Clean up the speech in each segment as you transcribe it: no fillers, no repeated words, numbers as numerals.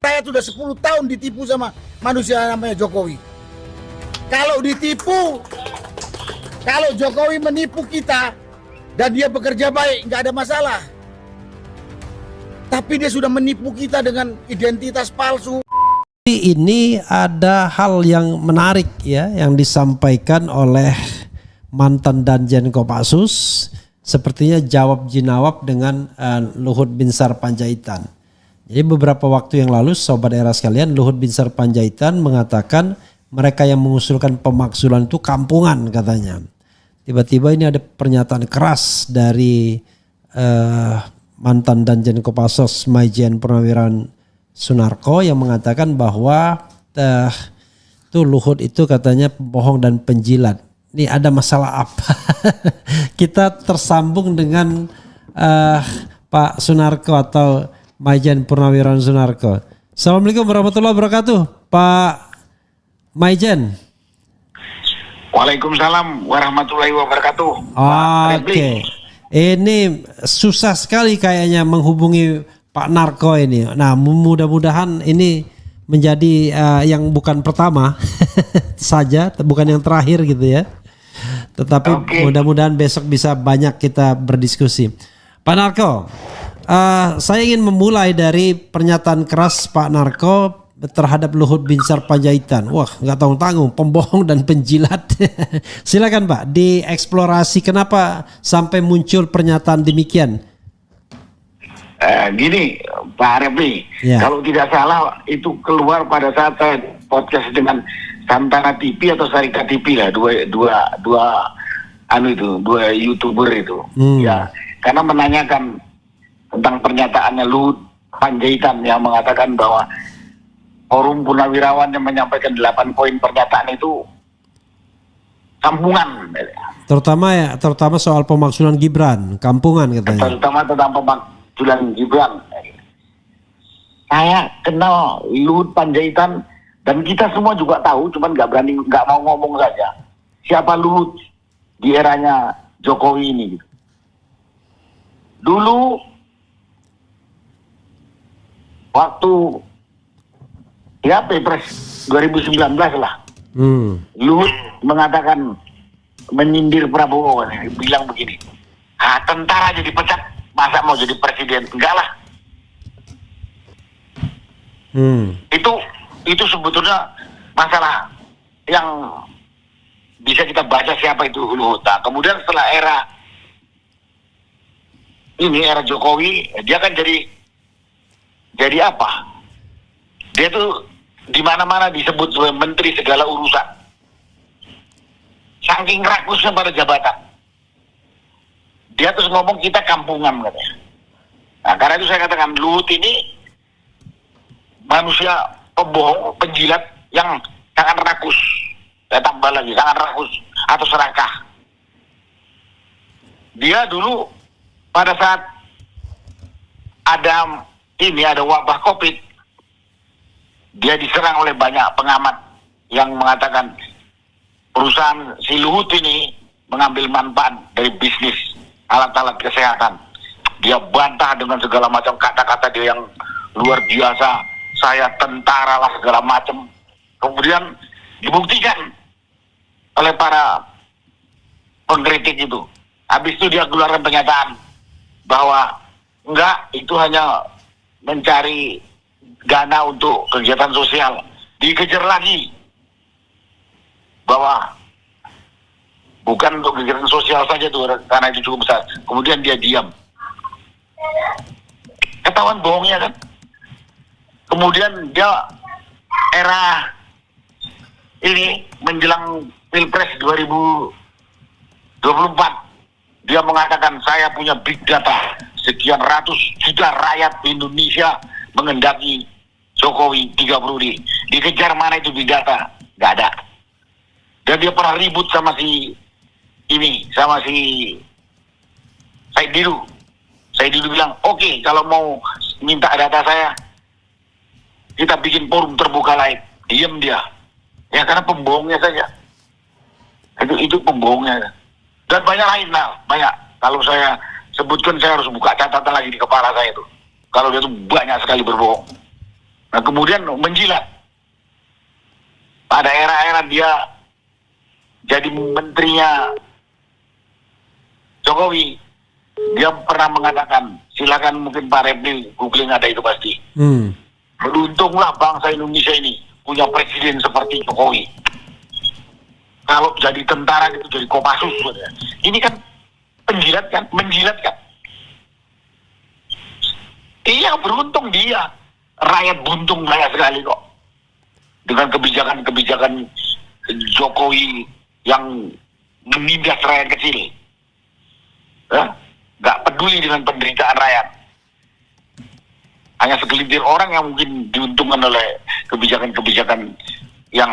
Saya sudah 10 tahun ditipu sama manusia namanya Jokowi. Kalau ditipu, kalau Jokowi menipu kita dan dia bekerja baik, nggak ada masalah. Tapi dia sudah menipu kita dengan identitas palsu. Ini ada hal yang menarik ya yang disampaikan oleh mantan Danjen Kopassus, sepertinya jawab jinawab dengan Luhut Binsar Panjaitan. Jadi beberapa waktu yang lalu sobat era sekalian, Luhut Binsar Panjaitan mengatakan mereka yang mengusulkan pemakzulan itu kampungan katanya. Tiba-tiba ini ada pernyataan keras dari mantan Danjen Kopassus Maijen Purnawirawan Sunarko yang mengatakan bahwa tuh Luhut itu katanya pembohong dan penjilat. Ini ada masalah apa? Kita tersambung dengan Pak Sunarko atau Maijen Purnawirawan Sunarko. Assalamualaikum warahmatullahi wabarakatuh, Pak Maijen. Waalaikumsalam warahmatullahi wabarakatuh. Oke. Ini susah sekali kayaknya menghubungi Pak Narko ini. Nah, mudah-mudahan ini menjadi yang bukan pertama saja, bukan yang terakhir gitu ya. Tetapi mudah-mudahan besok bisa banyak kita berdiskusi. Pak Narko, saya ingin memulai dari pernyataan keras Pak Narko terhadap Luhut Binsar Panjaitan. Wah, nggak tanggung-tanggung, pembohong dan penjilat. Silakan Pak, dieksplorasi kenapa sampai muncul pernyataan demikian. Gini Pak Refli, kalau tidak salah itu keluar pada saat saya podcast dengan Santana TV atau Sarika TV lah, dua YouTuber itu. Ya, karena menanyakan tentang pernyataannya Luhut Panjaitan yang mengatakan bahwa Forum Purnawirawan yang menyampaikan 8 poin pernyataan itu kampungan. Terutama soal pemakzulan Gibran, kampungan katanya. Terutama tentang pemakzulan Gibran. Saya kenal Luhut Panjaitan dan kita semua juga tahu, cuman nggak mau ngomong saja. Siapa Luhut di eranya Jokowi ini? Dulu waktu ya Pilpres 2019 lah. Luhut mengatakan, menyindir Prabowo, bilang begini, tentara jadi pecat, masa mau jadi presiden? Enggak lah. Itu sebetulnya masalah yang bisa kita baca siapa itu Luhut. Nah, kemudian setelah era Jokowi, dia kan jadi apa? Dia tuh di mana-mana disebut sebagai menteri segala urusan. Saking rakusnya pada jabatan. Dia terus ngomong kita kampungan katanya. Nah, karena itu saya katakan Luhut ini manusia pembohong, penjilat yang sangat rakus. Saya tambah lagi, sangat rakus atau serakah. Dia dulu pada saat ada wabah COVID, dia diserang oleh banyak pengamat yang mengatakan perusahaan si Luhut ini mengambil manfaat dari bisnis alat-alat kesehatan. Dia bantah dengan segala macam kata-kata dia yang luar biasa. Saya tentara lah segala macam. Kemudian dibuktikan oleh para pengkritik itu. Habis itu dia keluarkan pernyataan bahwa enggak, itu hanya mencari dana untuk kegiatan sosial. Dikejar lagi bahwa bukan untuk kegiatan sosial saja tuh, karena itu cukup besar. Kemudian dia diam. Ketahuan bohongnya kan. Kemudian dia era ini menjelang Pilpres 2024, dia mengatakan saya punya big data, sekian ratus juta rakyat Indonesia mengendaki Jokowi 30 di. Dikejar mana itu big data? Nggak ada. Dan dia pernah ribut sama si Said Didu. Said Didu bilang, oke, kalau mau minta data saya, kita bikin forum terbuka lain. Diam dia. Ya karena pembohongnya saja. Itu pembohongnya. Dan banyak lain lah, banyak. Kalau saya sebutkan, saya harus buka catatan lagi di kepala saya itu. Kalau dia tuh banyak sekali berbohong. Nah kemudian menjilat. Pada era-era dia jadi menterinya Jokowi, dia pernah mengatakan, silakan mungkin Pak Repli googling ada itu pasti. Beruntunglah bangsa Indonesia ini punya presiden seperti Jokowi. Kalau jadi tentara gitu, jadi Kopassus. Ini kan penjilat kan, menjilat kan. Iya, beruntung dia. Rakyat buntung banyak sekali kok. Dengan kebijakan-kebijakan Jokowi yang menindas rakyat kecil. Nggak peduli dengan penderitaan rakyat. Hanya segelintir orang yang mungkin diuntungkan oleh kebijakan-kebijakan yang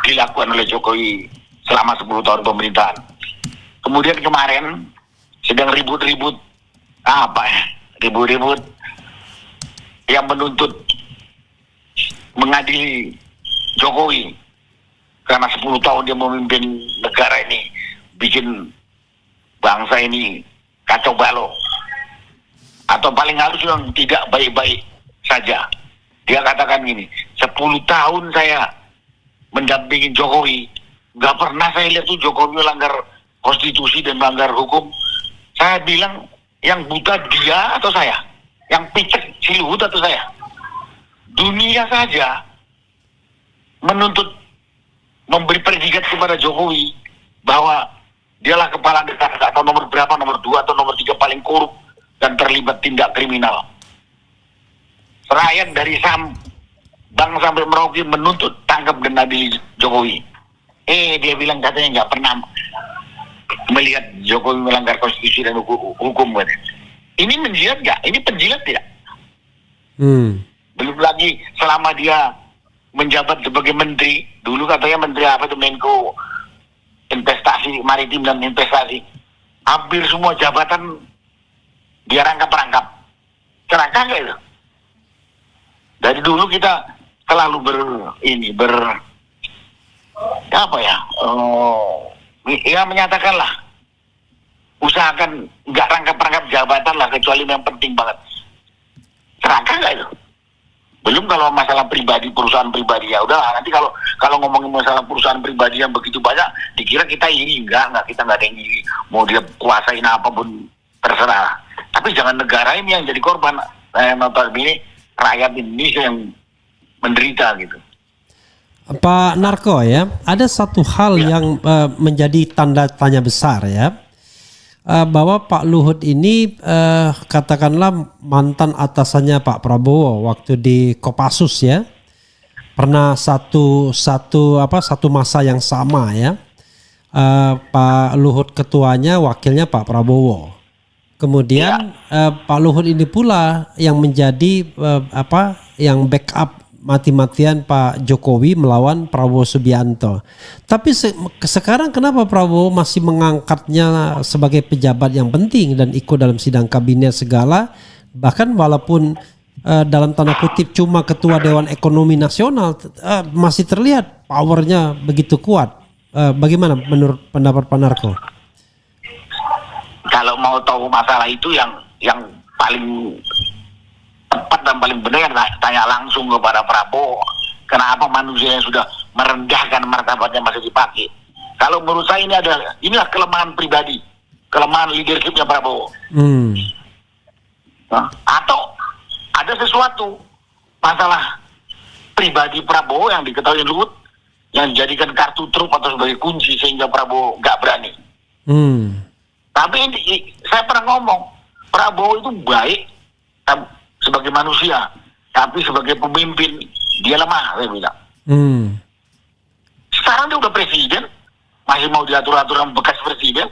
dilakukan oleh Jokowi selama 10 tahun pemerintahan. Kemudian kemarin sedang ribut-ribut ribut-ribut yang menuntut mengadili Jokowi karena 10 tahun dia memimpin negara ini, bikin bangsa ini kacau balau, atau paling halus yang tidak baik-baik saja. Dia katakan gini, 10 tahun saya mendampingi Jokowi, nggak pernah saya lihat tuh Jokowi melanggar konstitusi dan melanggar hukum. Saya bilang, yang buta dia atau saya? Yang picek si Luhut atau saya? Dunia saja menuntut, memberi predikat kepada Jokowi bahwa dialah kepala negara atau nomor berapa, nomor 2 atau nomor 3 paling korup dan terlibat tindak kriminal. Rakyat dari Sabang sampai Merauke menuntut tangkap dan adili Jokowi. Dia bilang katanya nggak pernah melihat Jokowi melanggar konstitusi dan hukum. Ini menjilat nggak? Ini penjilat tidak? Belum lagi selama dia menjabat sebagai menteri, dulu katanya menteri apa itu, Menko Investasi, Maritim dan Investasi. Hampir semua jabatan dia rangkap-rangkap. Celaka nggak itu? Dari dulu kita selalu menyatakanlah, usahakan nggak rangkap-rangkap jabatan lah, kecuali yang penting banget. Celaka nggak itu? Belum kalau masalah pribadi, perusahaan pribadi, ya udah nanti kalau ngomongin masalah perusahaan pribadi yang begitu banyak, dikira kita iri. Enggak, kita nggak ada yang iri. Mau dia kuasain apapun terserah. Tapi jangan negara ini yang jadi korban. Ini rakyat Indonesia yang menderita gitu. Pak Narko ya, ada satu hal yang menjadi tanda tanya besar ya. Bahwa Pak Luhut ini katakanlah mantan atasannya Pak Prabowo waktu di Kopassus ya, pernah satu masa yang sama ya. Pak Luhut ketuanya, wakilnya Pak Prabowo. Kemudian Pak Luhut ini pula yang menjadi yang backup mati-matian Pak Jokowi melawan Prabowo Subianto. Tapi sekarang kenapa Prabowo masih mengangkatnya sebagai pejabat yang penting dan ikut dalam sidang kabinet segala, bahkan walaupun dalam tanda kutip cuma ketua Dewan Ekonomi Nasional, masih terlihat powernya begitu kuat. Bagaimana menurut pendapat Pak Narko? Kalau mau tahu masalah itu yang paling tepat dan paling benar, tanya langsung kepada Prabowo. Kenapa manusia yang sudah merendahkan martabatnya masih dipakai? Kalau menurut saya inilah kelemahan pribadi, kelemahan leadershipnya Prabowo. Atau ada sesuatu masalah pribadi Prabowo yang diketahui Luhut yang dijadikan kartu truf atau sebagai kunci sehingga Prabowo nggak berani. Tapi saya pernah ngomong, Prabowo itu baik sebagai manusia, tapi sebagai pemimpin dia lemah, saya bilang. Sekarang dia udah presiden, masih mau diatur-atur sama bekas presiden.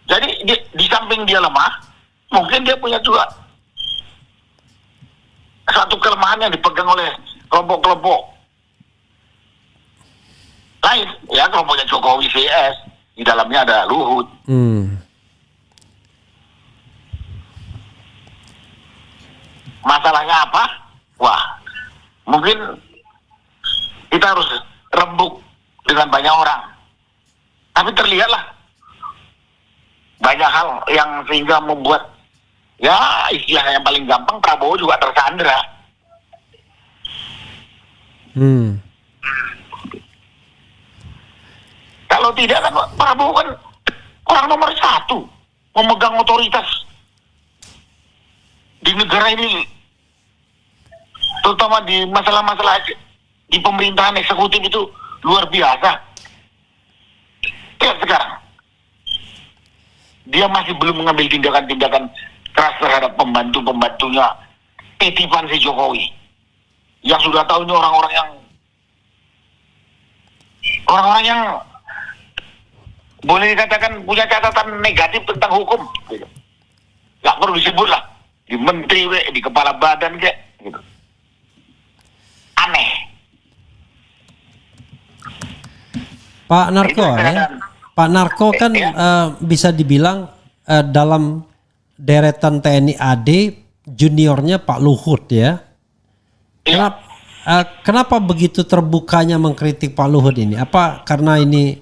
Jadi di samping dia lemah, mungkin dia punya juga satu kelemahan yang dipegang oleh kelompok-kelompok lain, ya kelompoknya Jokowi VS, di dalamnya ada Luhut. Masalahnya apa? Wah, mungkin kita harus rembuk dengan banyak orang. Tapi terlihatlah banyak hal yang sehingga membuat, ya istilah yang paling gampang, Prabowo juga tersandra. Kalau tidak kan Pak Prabowo kan orang nomor 1 memegang otoritas di negara ini, terutama di masalah-masalah di pemerintahan eksekutif itu luar biasa. Lihat sekarang, dia masih belum mengambil tindakan-tindakan keras terhadap pembantu-pembantunya titipan si Jokowi, yang sudah tahu ini orang-orang yang boleh dikatakan punya catatan negatif tentang hukum, gitu. Gak perlu disebut lah, di menteri, di kepala badan kayak gitu. Aneh. Pak Narko Pak Narko kan bisa dibilang dalam deretan TNI AD juniornya Pak Luhut ya. Kenapa begitu terbukanya mengkritik Pak Luhut ini? Apa karena ini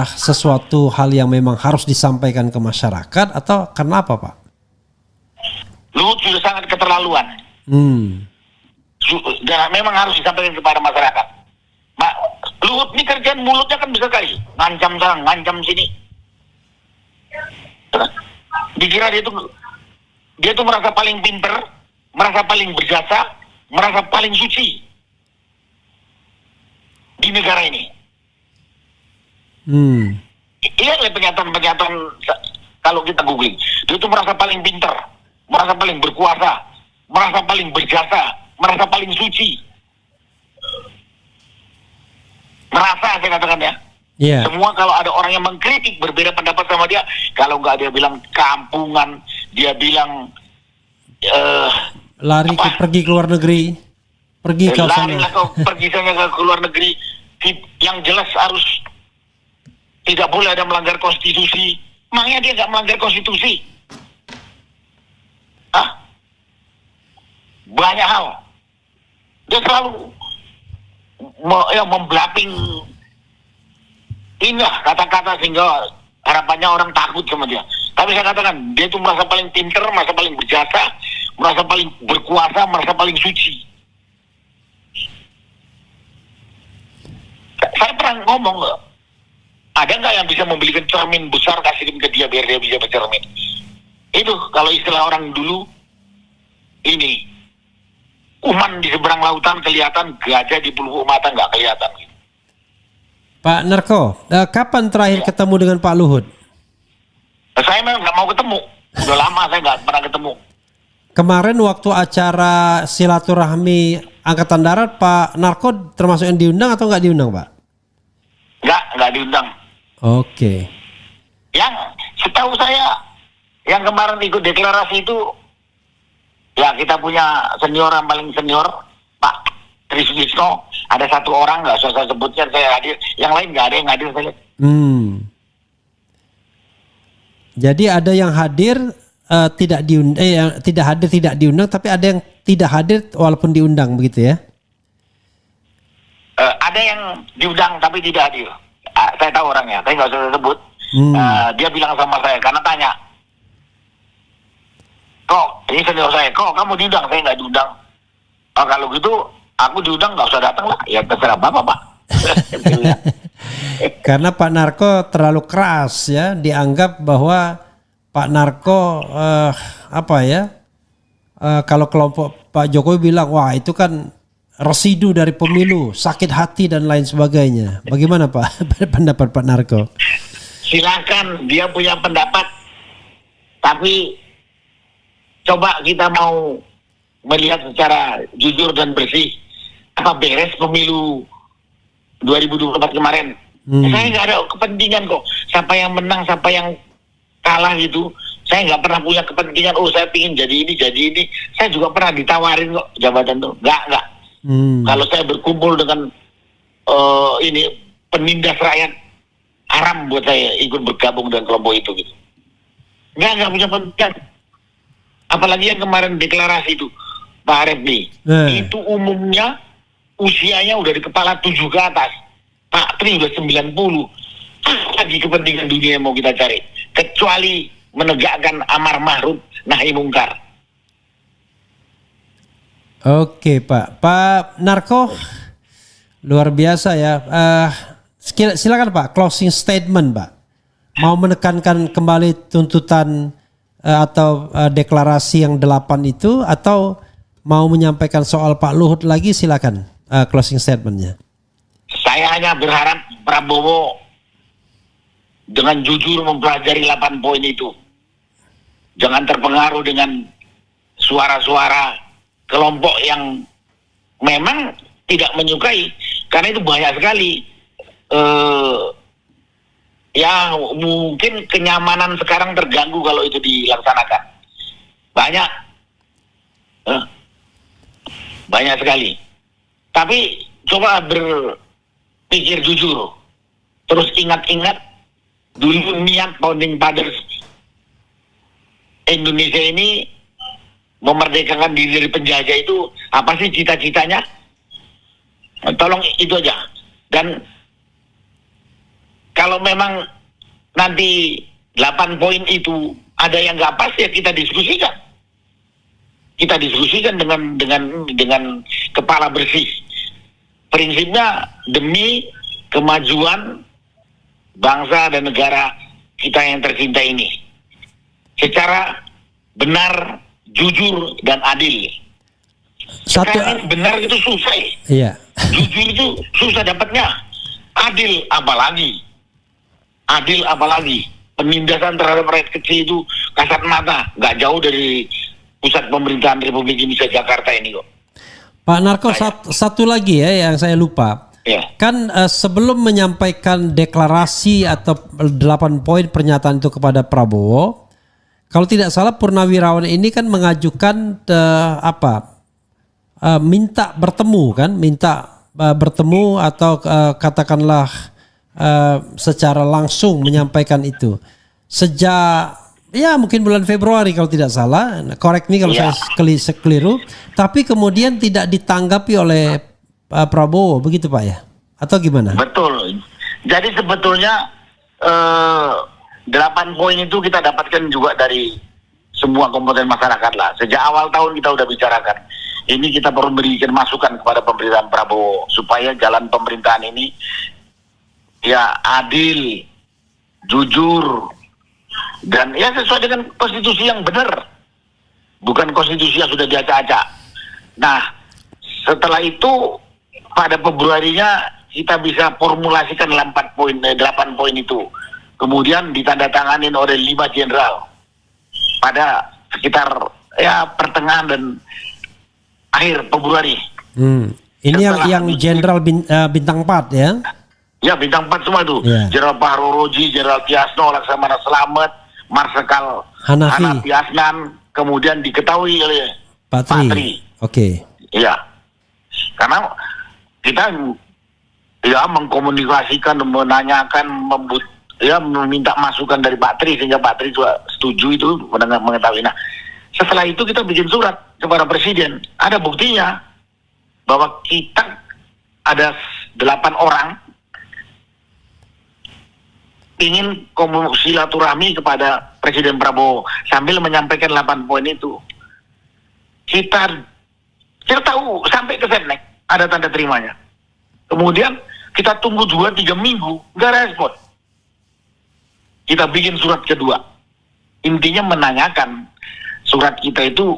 sesuatu hal yang memang harus disampaikan ke masyarakat atau karena apa, Pak? Luhut sudah sangat keterlaluan. Dan memang harus disampaikan kepada masyarakat. Luhut ini kerjaan mulutnya kan bisa kali, ngancam sana, ngancam sini. Dikira dia tuh merasa paling pinter, merasa paling berjasa, merasa paling suci di negara ini. Lihatlah pernyataan kalau kita googling, dia tuh merasa paling pinter, merasa paling berkuasa, merasa paling berjasa, merasa paling suci. Merasa, saya katakan ya. Yeah. Semua kalau ada orang yang mengkritik berbeda pendapat sama dia, kalau nggak dia bilang kampungan, dia bilang pergi ke luar negeri, pergi ke sana. Larilah kau pergi sana ke luar negeri. Yang jelas harus tidak boleh ada melanggar konstitusi. Makanya dia nggak melanggar konstitusi. Banyak hal. Dia selalu membelaping indah kata-kata sehingga harapannya orang takut sama dia. Tapi saya katakan, dia itu merasa paling pinter, merasa paling berjasa, merasa paling berkuasa, merasa paling suci. Saya pernah ngomong, ada nggak yang bisa membelikan cermin besar kasih ke dia biar dia bisa bercermin? Itu kalau istilah orang dulu, ini kuman di seberang lautan kelihatan, gajah di pelupuk mata nggak kelihatan. Pak Narko, kapan terakhir ketemu dengan Pak Luhut? Saya memang nggak mau ketemu. Udah lama saya nggak pernah ketemu. Kemarin waktu acara silaturahmi Angkatan Darat, Pak Narko termasuk yang diundang atau nggak diundang, Pak? Nggak diundang. Oke. Yang setahu saya, yang kemarin ikut deklarasi itu, ya kita punya senior yang paling senior, Pak Triswisno. Ada satu orang, nggak usah saya sebutkan, saya hadir. Yang lain nggak ada yang hadir saya. Jadi ada yang hadir tidak hadir tidak diundang, tapi ada yang tidak hadir walaupun diundang begitu ya? Ada yang diundang tapi tidak hadir. Saya tahu orangnya, saya nggak usah sebut. Dia bilang sama saya karena tanya, kok ini senior saya, kok kamu diundang, saya nggak diundang. Oh, kalau gitu aku diundang nggak usah datang lah, ya terserah bapak Pak. Karena Pak Narko terlalu keras ya, dianggap bahwa Pak Narko kalau kelompok Pak Jokowi bilang wah itu kan residu dari pemilu, sakit hati dan lain sebagainya. Bagaimana Pak pendapat Pak Narko? Silakan, dia punya pendapat, tapi coba kita mau melihat secara jujur dan bersih, apa beres pemilu 2024 kemarin? Saya nggak ada kepentingan kok, siapa yang menang, siapa yang kalah gitu. Saya nggak pernah punya kepentingan, saya pingin jadi ini. Saya juga pernah ditawarin kok jabatan tuh, nggak. Kalau saya berkumpul dengan ini penindas rakyat, haram buat saya ikut bergabung dengan kelompok itu gitu. Nggak punya kepentingan. Apalagi yang kemarin deklarasi itu, Pak Refli, itu umumnya usianya udah di kepala 7 ke atas. Pak Tri udah 90. Lagi kepentingan dunia yang mau kita cari, kecuali menegakkan amar ma'ruf nahi mungkar. Oke Pak Narko, Luar biasa ya. Silakan Pak, closing statement Pak. Mau menekankan kembali tuntutan atau deklarasi yang 8 itu, atau mau menyampaikan soal Pak Luhut lagi, silakan closing statementnya. Saya hanya berharap Prabowo dengan jujur mempelajari 8 poin itu. Jangan terpengaruh dengan suara-suara kelompok yang memang tidak menyukai, karena itu banyak sekali. Ya mungkin kenyamanan sekarang terganggu kalau itu dilaksanakan. Banyak sekali. Tapi coba berpikir jujur. Terus ingat-ingat dulu niat founding fathers Indonesia ini memerdekakan diri dari penjajah itu apa sih cita-citanya? Tolong itu aja. Dan kalau memang nanti 8 poin itu ada yang nggak pas, ya kita diskusikan. Kita diskusikan dengan kepala bersih. Prinsipnya demi kemajuan bangsa dan negara kita yang tercinta ini secara benar, jujur, dan adil. Sekarang benar itu susah. Iya. Jujur itu susah dapatnya. Adil apalagi. Penindasan terhadap rakyat kecil itu kasat mata, nggak jauh dari pusat pemerintahan Republik Indonesia Jakarta ini kok. Pak Narko, satu lagi ya yang saya lupa. Ya. Kan sebelum menyampaikan deklarasi atau 8 poin pernyataan itu kepada Prabowo, kalau tidak salah Purnawirawan ini kan mengajukan minta bertemu atau katakanlah secara langsung menyampaikan itu sejak ya mungkin bulan Februari kalau tidak salah, correct me kalau saya keliru, tapi kemudian tidak ditanggapi oleh Prabowo, begitu Pak ya? Atau gimana? Betul. Jadi sebetulnya 8 poin itu kita dapatkan juga dari semua komponen masyarakat lah. Sejak awal tahun kita udah bicarakan. Ini kita perlu berikan masukan kepada pemerintahan Prabowo supaya jalan pemerintahan ini ya adil, jujur, dan ya sesuai dengan konstitusi yang benar, bukan konstitusi yang sudah diacak-acak. Nah, setelah itu pada Februarinya kita bisa formulasikan 8 poin itu, kemudian ditandatanganin oleh 5 jenderal pada sekitar ya pertengahan dan akhir Februari. Ini yang jenderal bintang 4 ya? Ya, bintang 4 semua itu. Jenderal Fahru Roji, Jenderal Tiasno, Laksamana Selamat, Marsikal Hanafi Asnan, kemudian diketahui oleh Pak Tri. Oke. Iya. Karena kita ya mengkomunikasikan, menanyakan, meminta masukan dari Pak Tri sehingga Pak Tri juga setuju itu mengetahui. Nah, setelah itu kita bikin surat kepada Presiden. Ada buktinya bahwa kita ada 8 orang ingin silaturahmi kepada Presiden Prabowo sambil menyampaikan 8 poin itu. Kita tahu sampai ke Setnek ada tanda terimanya. Kemudian kita tunggu 2-3 minggu nggak respon. Kita bikin surat kedua. Intinya menanyakan surat kita itu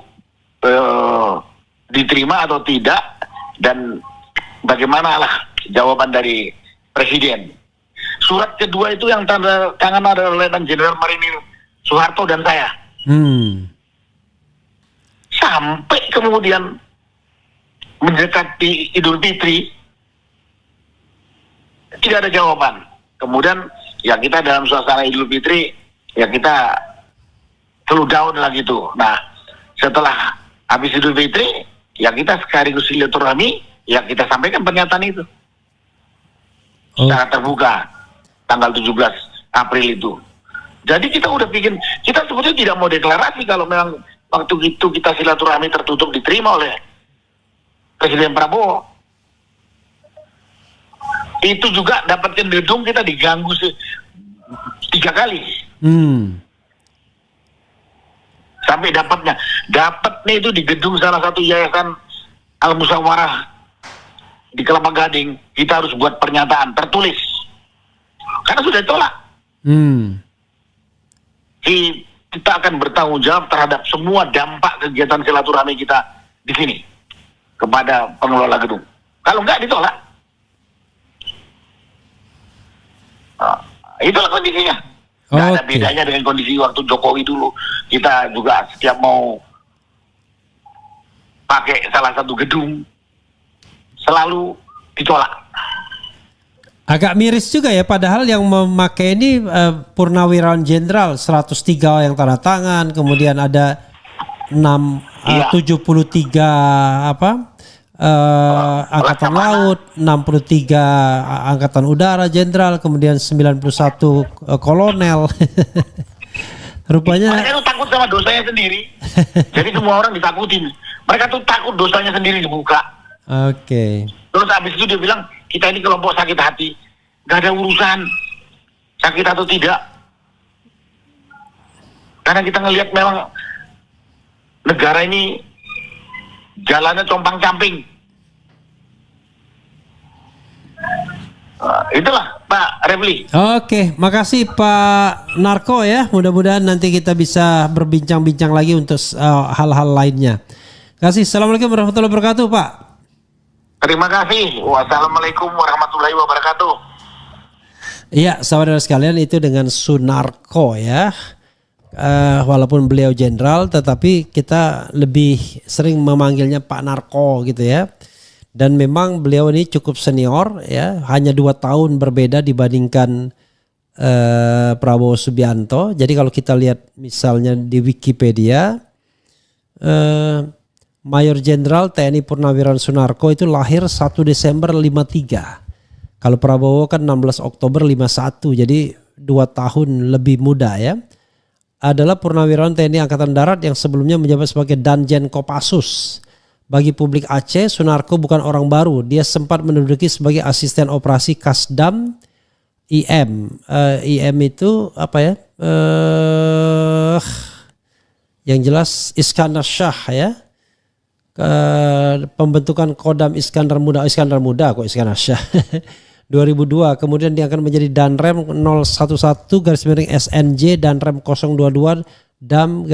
diterima atau tidak dan bagaimana lah jawaban dari Presiden. Surat kedua itu yang tanda tangan adalah Letnan Jenderal Marinir Soeharto dan saya. Sampai kemudian mendekati Idul Fitri tidak ada jawaban. Kemudian ya kita dalam suasana Idul Fitri ya kita slow down lagi tuh. Nah, setelah habis Idul Fitri ya kita sekaligus silaturahmi, ya kita sampaikan pernyataan itu secara terbuka tanggal 17 April itu. Jadi kita udah bikin, kita sebetulnya tidak mau deklarasi kalau memang waktu itu kita silaturahmi tertutup diterima oleh Presiden Prabowo. Itu juga dapatkan gedung kita diganggu 3 kali. Sampai dapatnya itu di gedung salah satu yayasan Al Musawarah di Kelapa Gading, kita harus buat pernyataan tertulis. Karena sudah ditolak. Kita akan bertanggung jawab terhadap semua dampak kegiatan silaturahmi kita di sini kepada pengelola gedung. Kalau enggak ditolak. Itulah kondisinya. Nggak ada bedanya dengan kondisi waktu Jokowi dulu. Kita juga setiap mau pakai salah satu gedung selalu ditolak. Agak miris juga ya, padahal yang memakai ini Purnawirawan Jenderal 103 yang tanda tangan, kemudian ada 73 Angkatan Laut, 63 Angkatan Udara Jenderal, kemudian 91 Kolonel. Rupanya mereka tuh takut sama dosanya sendiri. Jadi semua orang ditakutin. Mereka tuh takut dosanya sendiri dibuka. Oke. Terus habis itu dia bilang, kita ini kelompok sakit hati. Gak ada urusan sakit atau tidak. Karena kita ngelihat memang negara ini jalannya compang-camping. Itulah Pak Refli. Oke, makasih Pak Narko ya. Mudah-mudahan nanti kita bisa berbincang-bincang lagi untuk hal-hal lainnya. Kasih. Assalamualaikum warahmatullahi wabarakatuh, Pak. Terima kasih. Wassalamualaikum warahmatullahi wabarakatuh. Iya, saudara sekalian, itu dengan Sunarko ya. Walaupun beliau jenderal, tetapi kita lebih sering memanggilnya Pak Narko gitu ya. Dan memang beliau ini cukup senior ya, hanya 2 tahun berbeda dibandingkan Prabowo Subianto. Jadi kalau kita lihat misalnya di Wikipedia, Mayor Jenderal TNI Purnawirawan Sunarko itu lahir 1 Desember 53. Kalau Prabowo kan 16 Oktober 51, jadi 2 tahun lebih muda ya. Adalah Purnawirawan TNI Angkatan Darat yang sebelumnya menjabat sebagai Danjen Kopassus. Bagi publik Aceh, Sunarko bukan orang baru. Dia sempat menduduki sebagai asisten operasi Kasdam IM. IM itu apa ya? Yang jelas Iskandar Shah ya. Pembentukan Kodam Iskandar Muda kok Iskandar Shah 2002, kemudian dia akan menjadi Danrem 011 SNJ Danrem 022 Dam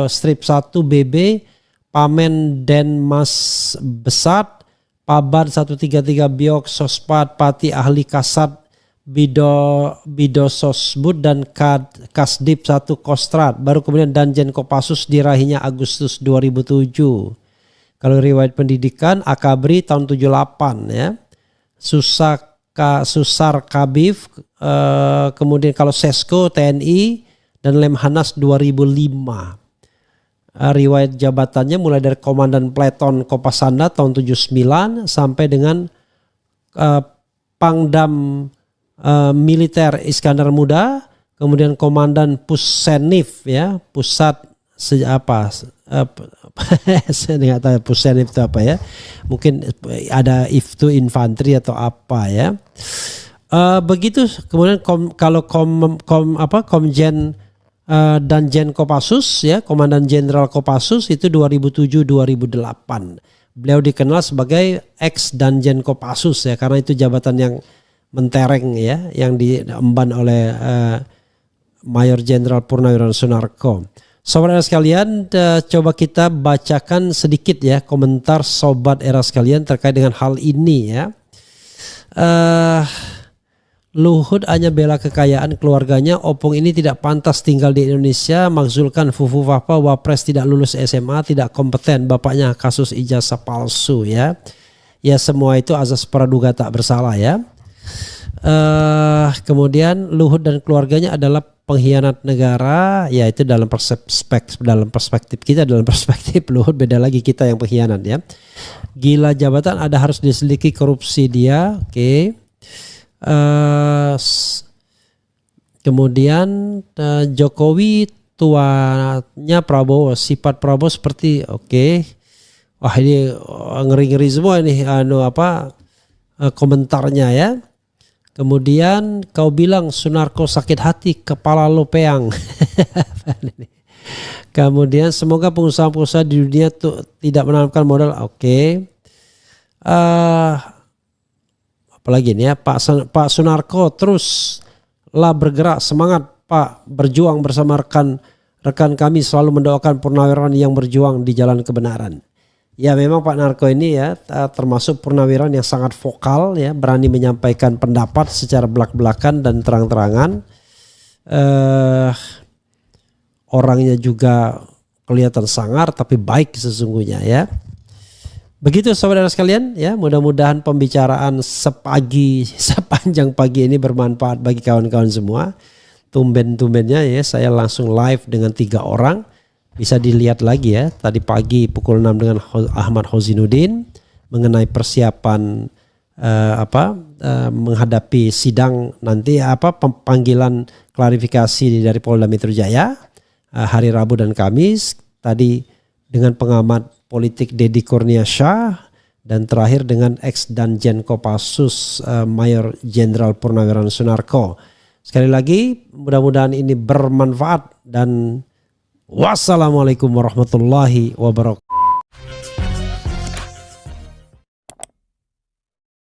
strip 1 BB Pamen Denmas Besat Paban 133 Biok Sospad Pati Ahli Kasat Bido Sosbud dan Kasdip 1 Kostrat. Baru kemudian Danjen Kopassus dirahinya Agustus 2007. Kalau riwayat pendidikan Akabri tahun 78 ya. Susar Kabif, kemudian kalau Sesko TNI dan Lemhanas 2005. Riwayat jabatannya mulai dari Komandan Pleton Kopasanda tahun 79 sampai dengan Pangdam Militer Iskandar Muda, kemudian Komandan Pusenif ya, pusat saya nggak tahu Pusenif itu apa ya, mungkin ada itu infanteri atau apa ya. Begitu. Kemudian Komjen Danjen Kopassus ya, Komandan Jenderal Kopassus itu 2007-2008. Beliau dikenal sebagai ex Danjen Kopassus ya, karena itu jabatan yang mentereng ya, yang diemban oleh Mayor Jenderal Purnawirawan Sunarko. Sobat era sekalian, coba kita bacakan sedikit ya komentar sobat era sekalian terkait dengan hal ini ya. Luhut hanya bela kekayaan keluarganya. Opung ini tidak pantas tinggal di Indonesia. Makzulkan Fufu Fapa, Wapres tidak lulus SMA, tidak kompeten. Bapaknya kasus ijazah palsu ya. Ya semua itu azas praduga tak bersalah ya. Kemudian Luhut dan keluarganya adalah pengkhianat negara, ya itu dalam perspektif kita, dalam perspektif Luhut beda lagi, kita yang pengkhianat ya. Gila jabatan, ada harus diselidiki korupsi dia, oke. Kemudian Jokowi tuanya Prabowo, sifat Prabowo seperti oke. Wah ini ngeri-ngeri semua ini komentarnya ya. Kemudian kau bilang Sunarko sakit hati, kepala lo peang. Kemudian semoga pengusaha-pengusaha di dunia tuh tidak menanamkan modal. Oke. apalagi ini ya, Pak Sunarko teruslah bergerak, semangat Pak, berjuang bersama rekan kami, selalu mendoakan Purnawirawan yang berjuang di jalan kebenaran. Ya memang Pak Narko ini ya termasuk purnawirawan yang sangat vokal ya, berani menyampaikan pendapat secara belak-belakan dan terang-terangan. Orangnya juga kelihatan sangar tapi baik sesungguhnya ya. Begitu saudara sekalian ya, mudah-mudahan pembicaraan sepanjang pagi ini bermanfaat bagi kawan-kawan semua. Tumben-tumbennya ya saya langsung live dengan 3 orang. Bisa dilihat lagi ya, tadi pagi pukul 6 dengan Ahmad Hozinuddin mengenai persiapan menghadapi sidang nanti panggilan klarifikasi dari Polda Metro Jaya hari Rabu dan Kamis. Tadi dengan pengamat politik Deddy Kurniasyah dan terakhir dengan ex Danjen Kopassus Mayor Jenderal Purnawirawan Sunarko. Sekali lagi mudah-mudahan ini bermanfaat dan wassalamualaikum warahmatullahi wabarakatuh.